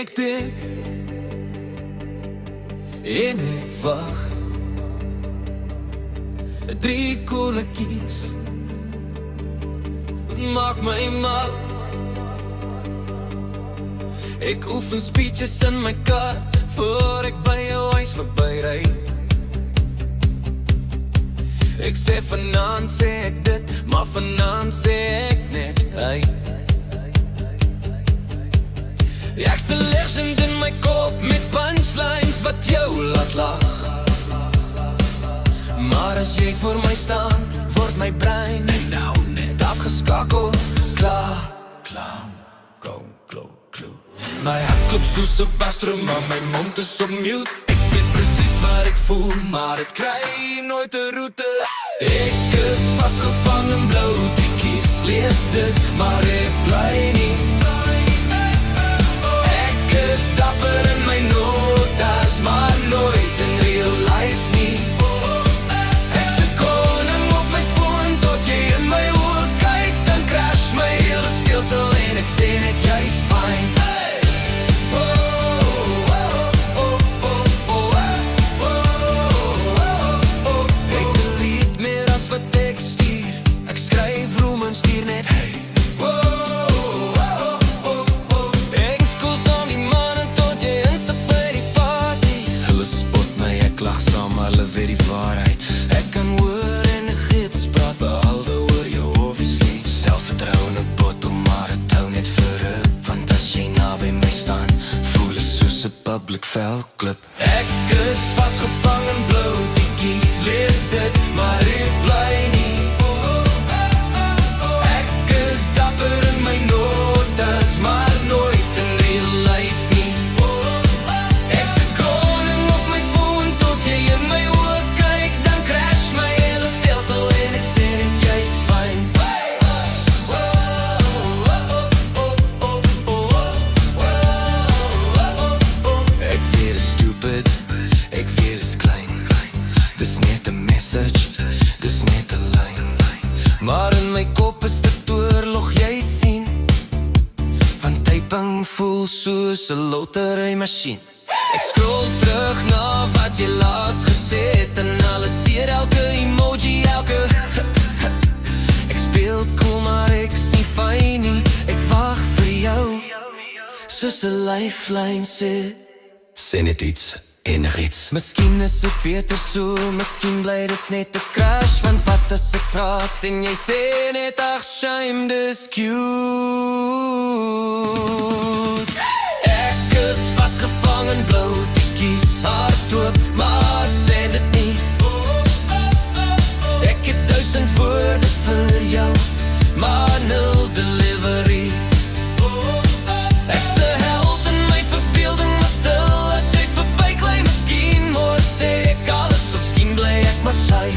Ek dink en ek wag 3 kolletjies maak my mal. Ek oefen speeches in my kar voor ek by jou huis verby ry. Ek sê vanaand sê ek dit, maar vanaand sê ek net hy. Ek's 'n legend in my kop met punchlines wat jou laat lag. Maar as jy voor my staan, word my brein nou net afgeskakel. Klaar, go, kloe. My hart klop soos 'n basdrum, maar my mond is op mute. Ek weet presies wat ek voel, maar het kry nooit 'n roete. Ek is vasgevang in blou tikkies, lees dit, maar ek bly nie. Ek is dapper in my notas, maar nooit in real life nie. Ek's 'n koning op my foon, tot jy in my oë kyk, dan crash my hele stelsel en ek sê net jy's fine. Ek kan hoor en ek gids praat, behalwe oor jou obviously. Selfvertrouwen 'n bottel, maar het hou net vir up. Want as jy naby my staan, voel het soos 'n public velklip. Ek is vasgevang in blou tikkies, lees dit, maar ek bly nie. Ek is dapper in my notas, maar nooit in real life nie. Ek's 'n koning op my foon, tot jy in my oë kyk, dan crash my hele stelsel en ek sê net jy's fine. Ek weet is stupid, ek weet is klein. Dis net 'n message, dis net 'n lyn. Maar in my kop is dit oorlog, jy sien. Want typing voel soos 'n loterijmachine. Ek scroll terug na wat jy laas gesê het, analyseer elke emoji, elke Ek speel cool, maar ek sien fyn nie. Ek wag vir jou, soos 'n lifeline sê net iets, enigiets. Miskien is dit beter so, miskien bly dit net 'n crash. Want wat as ek praat en jy sê net ag shame, dis cute. Ek is vasgevang in blou tikkies, hardloop, maar sê dit nie. Ek het 1000 woorde vir jou, maar 0 delivery. Ek's 'n held in my verbeelding, maar stil as jy verbyklei. Miskien môre sê ek alles, of skien bly ek maar sy.